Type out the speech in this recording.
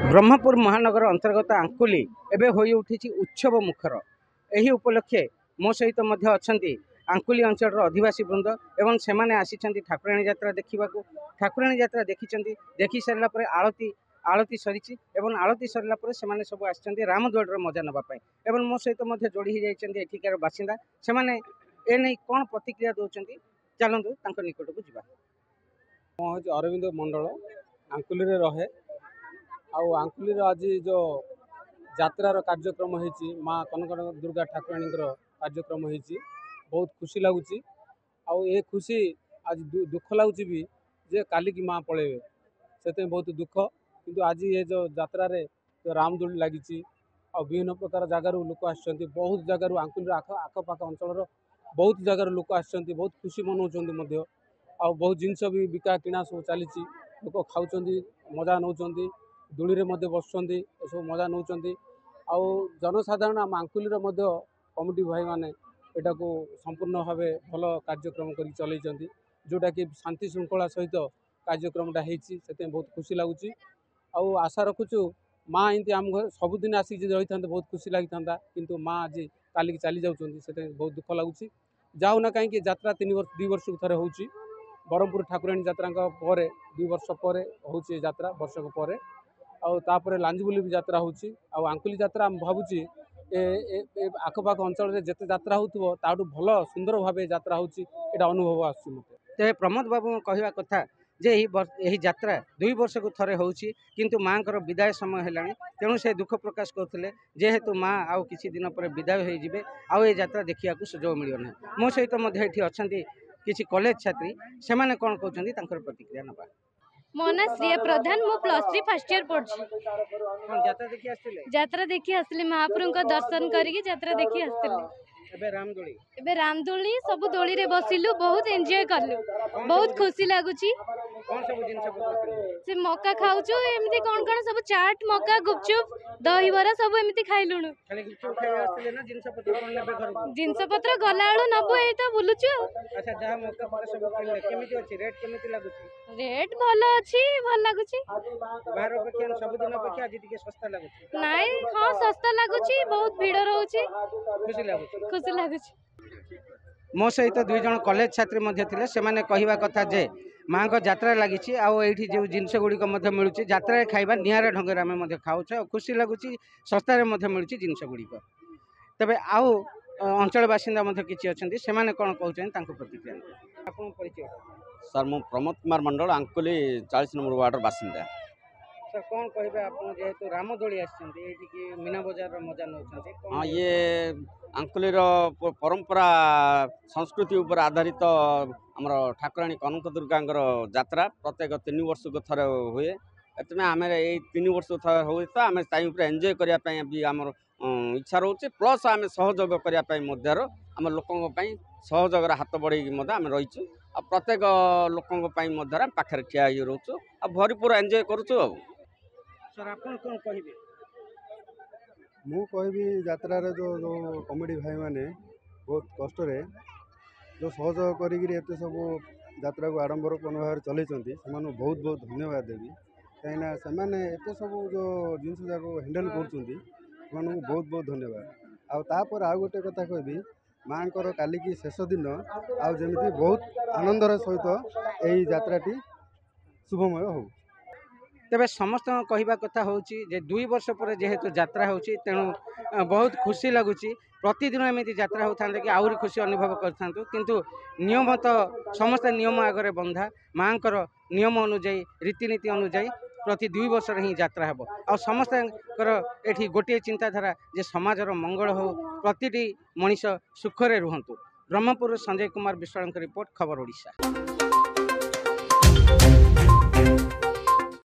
ब्रह्मपुर महानगर अंतर्गत आंकुली एवं हो उठी उत्सव मुखर। यही उपलक्षे मो सहित अच्छा आंकुली अंचल अधिवासी वृंद एवं से आसी ठाकुराणी यात्रा देखा। ठाकुराणी यात्रा देखी सारापर आलती आलती सरी आलती सरला सब आसछन्ती रामदोड़ मजा नापी एवं मो सहित जोड़ी एठिकार बासिंदा से नहीं कौन प्रतिक्रिया दौरान चलतु निकट को जा। अरविंद मंडल आंकुली रहे आंकुली आज जो यात्रार कार्यक्रम होती माँ कनक दुर्गा ठाकुराणी कार्यक्रम होती बहुत खुशी लगुच। ये खुशी आज दुख लगुच भी जे काली की माँ पलैबे से बहुत दुख। किंतु आज ये जो यात्रा रे जो रामदोली लगी विभिन्न प्रकार जगार लोक आसुँच बहुत जगार आंकुली आखपाख अंचल बहुत जगार लोक आसुँच बहुत खुशी मनाऊँ बहुत जिनस भी बिका किना सब चली लोक खाऊँ मजा नौ दूली में बसुँच सब मजा नौ जनसाधारण आम आंकुली कमिटी भाई मैंने यहाँ को संपूर्ण भाव भल कार्यक्रम कर चल जोटा कि शांति श्रृंखला सहित कार्यक्रमटा होती बहुत खुशी लगुच। आशा रखुचु माँ एमती आम घर सबुदिन आसिक रही था बहुत खुशी लगी था किंतु माँ आज काली चली जाती बहुत दुख लगुच। जाऊना कहीं यात्रा 2 वर्ष थे हो ब्रह्मपुर ठाकुराणी यात्रा पर 2 वर्ष पर हो यात्रा वर्षक पर आउे लांजबुली भी यात्रा हो आंकुली यात्रा भावुची आखपाख अंचल जिते यात्रा हो भल सुंदर भाव यात्रा हो अनुभव आसुँच। प्रमोद बाबू कहवा कथा जे यही यात्रा 2 वर्ष को थे हो किंतु माँ को विदाय समय है तेणु से दुख प्रकाश करते जेहेतु माँ आउ किसी दिन पर विदाय होइजिबे आउ ये यात्रा देखा सुजोग मिलना। मो सहित अच्छा किसी कॉलेज छात्री से मैंने कौन कहते प्रतिक्रिया नवा। मो ना श्रिया प्रधान मो +3 फर्स्ट इयर पढ़ी। यात्रा देखी आसली महाप्रभु का दर्शन करके यात्रा देखी आसली। एबे रामदोली सब दोली रे बसिलु बहुत एंजॉय करलु बहुत खुशी लागुची। से मक्का खाऊचु एमती कौन सब चाट मक्का गुपचुप दही बरा सब एमती खाइलुनु। जिनस पत्र गला आलु नबु ए तो बुलुचु। रेट भल अछि भल लागुची नाइ हां सस्ता लागुची बहुत भीड़ रहउची खुशी लागुची। मो सहित 2 जन कॉलेज छात्री थे से कहवा कथा जे माँ को यात्रा लगी आठी जो जिनस गुड़िक मिलूँ यात्रा खाइबा निआरा ढंग आम खाऊँ खुशी लगुच सस्तार मिलूँ जिनस गुड़िक। तेबे आउ अंचल बासिंदा किसी अच्छा से कौन कहते प्रतिक्रिया। सर मु प्रमोद कुमार मंडल आंकुली 40 नंबर वार्ड बासिंदा। सर कौन कहे आप जेहेतु रामदोली आसकी मीना बजार मजा नौ। हाँ ये आंकुली परंपरा संस्कृति उपर आधारित आमर ठाकुराणी कनक दुर्गा यात्रा प्रत्येक 3 वर्ष को थे हुए एतमें आम 3 वर्ष थे हो तो आम एंजॉय करने भी आमर इच्छा रोचे प्लस आम सहयोग करने आम लोकों सहयोग हाथ बढ़े आम रहीचु प्रत्येक लोकों पाखे ठिया रोचु भरपूर एंजॉय करुचु। सर आप कौन कहे मु कहबी यात्रा जो जो कमिटी भाई माने बहुत कष्ट जो सहयोग करते सब यात्रा को आडंबरपूर्ण भाव चलते से बहुत बहुत धन्यवाद देवी कहीं से सब जो जिन जाक हैंडल कर बहुत बहुत धन्यवाद। आउे आउ गोटे कथा कहबी माँ को काली की शेष दिन आमती बहुत आनंदर सहित यही यात्राटी शुभमय हो। तेबे समस्त कहवा कथा हूँ 2 वर्ष पर जेहेतु यात्रा हो तेणु बहुत खुशी लगुच प्रतिदिन एमती यात्रा होता कि आहरी खुशी अनुभव करूँ किंतु नियम तो समस्त नियम आगे बंधा माँ नियम अनुजाई रीतिनीति अनुजाई प्रति 2 वर्ष ही यात्रा हे आ समस्त ये गोटे चिंताधारा जे समाजर मंगल हो प्रति मनीष सुखरे रुहतु। ब्रह्मपुर संजय कुमार विश्वाल रिपोर्ट खबर ओडिशा।